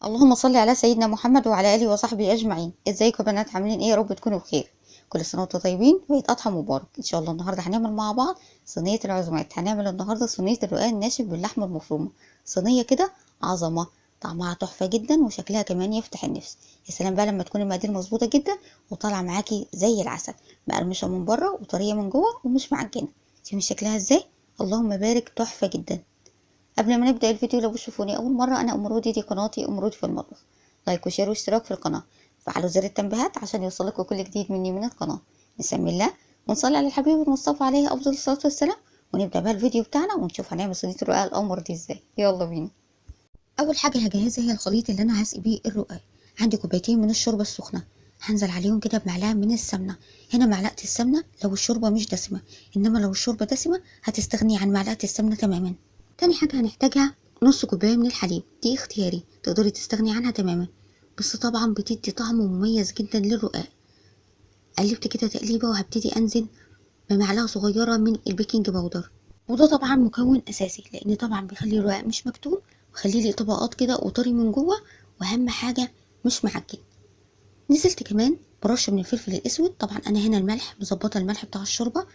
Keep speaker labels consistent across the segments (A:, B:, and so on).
A: اللهم صل على سيدنا محمد وعلى اله وصحبه اجمعين. ازيكم يا بنات؟ عاملين ايه؟ يا رب تكونوا بخير. كل سنه وانتم طيبين وعيد اضحى مبارك ان شاء الله. النهارده هنعمل مع بعض صينيه العزومات. هنعمل النهارده صينيه الرقاق الناشف باللحمه المفرومه. صينيه كده عظمه، طعمها تحفه جدا وشكلها كمان يفتح النفس. يا سلام بقى لما تكون المقادير مظبوطه جدا وطالعه معاكي زي العسل، مقرمشه من بره وطريه من جوه ومش معجنه. شوفي شكلها ازاي، اللهم بارك، تحفه جدا. قبل ما نبدأ الفيديو، لو بتشوفوني أول مرة، أنا أم رودي، دي قناتي أم رودي في المطبخ. لايك وشير واشتراك في القناة، فعلوا زر التنبيهات عشان يوصلكوا كل جديد مني من القناة. نسمي الله ونصلي على الحبيب المصطفى عليه أفضل الصلاة والسلام، ونبدأ بقى الفيديو بتاعنا ونشوف هنعمل صينية الرقاق القمر دي ازاي. يلا بينا. أول حاجة هجهزها هي الخليط اللي أنا هسقي بيه الرقاق. عندي كوبايتين من الشوربة السخنة، هنزل عليهم كده بمعلقة من السمنة. هنا معلقة السمنة لو الشوربة مش دسمة، إنما لو الشوربة دسمة هتستغني عن معلقة السمنة تماما. تاني حاجة هنحتاجها نص كوباية من الحليب، دي اختياري، تقدري تستغني عنها تماما، بس طبعا بتدي طعم مميز جدا للرقاق. قلبت كده تقليبة وهبتدي انزل بمعلقة صغيرة من البيكنج باودر، وده طبعا مكون اساسي لان طبعا بيخلي الرقاق مش مكتوم وخلي لي طبقات كده وطري من جوه، واهم حاجة مش معجن. نزلت كمان برشة من الفلفل الاسود، طبعا انا هنا الملح مظبطة الملح بتاع الشوربة،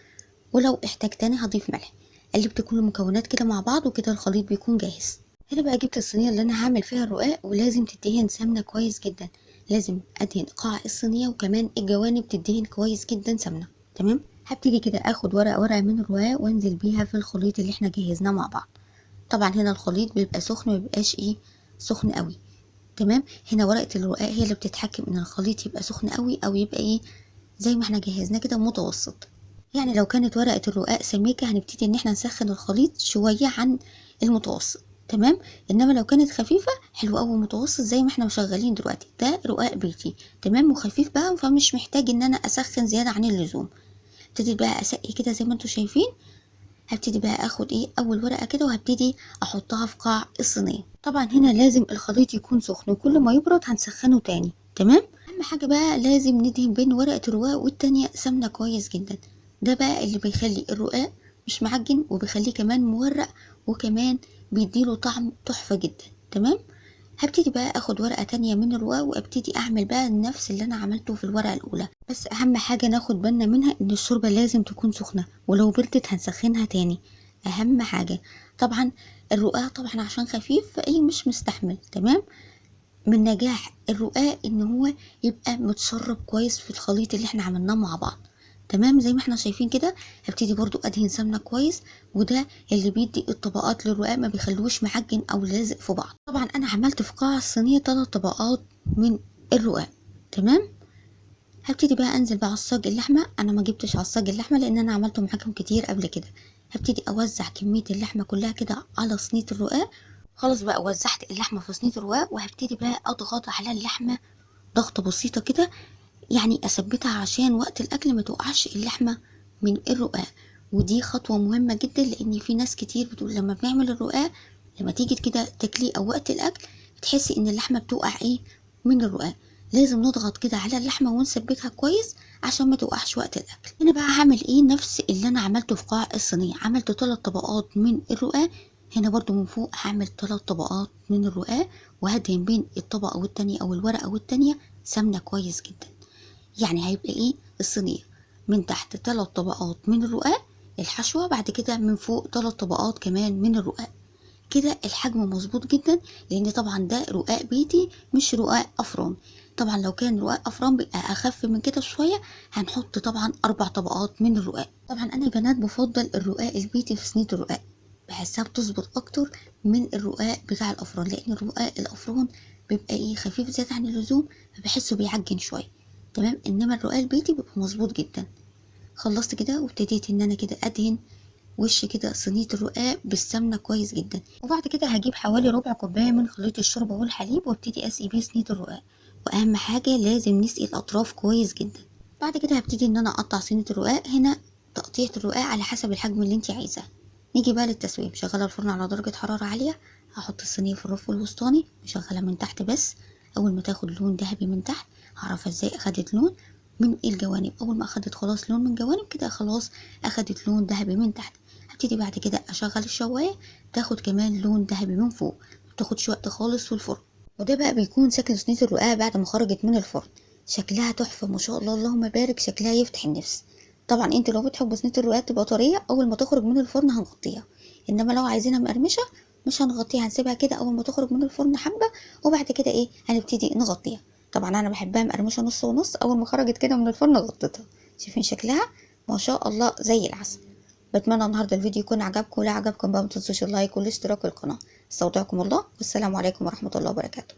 A: ولو احتاج تاني هضيف ملح. قلبت كل المكونات كده مع بعض وكده الخليط بيكون جاهز. هنا بقى جبت الصينيه اللي انا هعمل فيها الرقاق، ولازم تدهن سمنه كويس جدا. لازم ادهن قاع الصينيه وكمان الجوانب تدهن كويس جدا سمنه. تمام. هبتدي كده اخد ورقه ورقه من الرقاق وانزل بيها في الخليط اللي احنا جهزناه مع بعض. طبعا هنا الخليط بيبقى سخن، مبيبقاش سخن قوي. تمام. هنا ورقه الرقاق هي اللي بتتحكم ان الخليط يبقى سخن قوي او يبقى زي ما احنا جهزناه كده متوسط. يعني لو كانت ورقة الرقاق سميكة هنبتدي ان احنا نسخن الخليط شوية عن المتوسط. تمام. انما لو كانت خفيفة حلو قوي متوسط زي ما احنا مشغلين دلوقتي، ده رقاق بيتي تمام وخفيف بقى، فمش محتاج ان انا اسخن زيادة عن اللزوم. ابتدي بقى اسقي كده زي ما انتم شايفين. هبتدي بقى اخد اول ورقة كده وهبتدي احطها في قاع الصينية. طبعا هنا لازم الخليط يكون سخن، وكل ما يبرد هنسخنه تاني. تمام. اهم حاجة بقى لازم ندهن بين ورقة الرقاق والتانية سمنة كويس جدا، ده بقى اللي بيخلي الرقاق مش معجن وبيخليه كمان مورق، وكمان بيديله طعم تحفة جدا. تمام. هبتدي بقى اخد ورقة تانية من الرقاق وابتدي اعمل بقى نفس اللي انا عملته في الورقة الاولى، بس اهم حاجة ناخد بالنا منها ان الشوربة لازم تكون سخنة، ولو بردت هنسخنها تاني. اهم حاجة طبعا الرقاق طبعا عشان خفيف فايه مش مستحمل. تمام. من نجاح الرقاق ان هو يبقى متشرب كويس في الخليط اللي احنا عملناه مع بعض. تمام زي ما احنا شايفين كده. هبتدي برضو ادهن سمنه كويس، وده اللي بيدي الطبقات للرقاق، ما بيخلوش معجن او لازق في بعض. طبعا انا عملت في قاع الصينيه 3 طبقات من الرقاق. تمام. هبتدي بقى انزل بعصاج اللحمه. انا ما جبتش عصاج اللحمه لان انا عملته معاكم كتير قبل كده. هبتدي اوزع كميه اللحمه كلها كده على صينيه الرقاق. خلاص بقى وزعت اللحمه في صينيه الرقاق، وهبتدي بقى اضغط على اللحمه ضغطه بسيطه كده، يعني اثبتها عشان وقت الاكل ما توقعش اللحمه من الرقاق. ودي خطوه مهمه جدا لان في ناس كتير بتقول لما بنعمل الرقاق لما تيجي كده تاكليه او وقت الاكل بتحسي ان اللحمه بتوقع من الرقاق. لازم نضغط كده على اللحمه ونثبتها كويس عشان ما توقعش وقت الاكل. هنا بقى هعمل نفس اللي انا عملته في قاع الصينيه. عملت 3 طبقات من الرقاق. هنا برضو من فوق هعمل 3 طبقات من الرقاق، وهدهن بين الطبقه والتانية او الورقه والتانية سمنه كويس جدا. يعني هيبقى الصينيه من تحت 3 طبقات من الرقاق الحشوه، بعد كده من فوق 3 طبقات كمان من الرقاق. كده الحجم مظبوط جدا، لان طبعا ده رقاق بيتي مش رقاق افران. طبعا لو كان رقاق افران بيبقى اخف من كده شويه، هنحط طبعا 4 طبقات من الرقاق. طبعا انا بنات بفضل الرقاق البيتي في صينيه الرقاق، بحسها بتظبط اكتر من الرقاق بتاع الافران، لان الرقاق الافران بيبقى خفيف زياده عن اللزوم، فبحسه بيعجن شويه. تمام. انما الرقاق البيتي بيبقى مظبوط جدا. خلصت كده وابتديت ان انا كده ادهن وش كده صينيه الرقاق بالسمنه كويس جدا، وبعد كده هجيب حوالي ربع كوبايه من خليط الشوربه والحليب وابتدي اسقي بيه صينيه الرقاق. واهم حاجه لازم نسقي الاطراف كويس جدا. بعد كده هبتدي ان انا اقطع صينيه الرقاق. هنا تقطيعه الرقاق على حسب الحجم اللي انت عايزاه. نيجي بقى للتسويه. مشغله الفرن على درجه حراره عاليه، هحط الصينيه في الرف الوسطاني مشغله من تحت بس. اول ما تاخد لون ذهبي من تحت هعرف ازاي اخدت لون من الجوانب. اول ما اخدت خلاص لون من جوانب كده خلاص اخدت لون ذهبي من تحت. هبتدي بعد كده اشغل الشوايه تاخد كمان لون ذهبي من فوق، متاخدش وقت خالص في الفرن. وده بقى بيكون شكل صينية الرقاق بعد ما خرجت من الفرن. شكلها تحفة ما شاء الله، اللهم بارك، شكلها يفتح النفس. طبعا انت لو بتحبوا صينية الرقاق تبقى طرية، اول ما تخرج من الفرن هنغطيها. انما لو عايزينها مقرمشة مش هنغطيها، هنسيبها كده اول ما تخرج من الفرن حبة، وبعد كده ايه هنبتدي نغطيها. طبعا انا بحبها مقرمشة نص ونص، اول ما خرجت كده من الفرن غطيتها. شايفين شكلها ما شاء الله زي العسل. بتمنى النهارده الفيديو يكون عجبكم، لا عجبكم بقى متنسوش اللايك والاشتراك في القناة. استودعكم الله والسلام عليكم ورحمة الله وبركاته.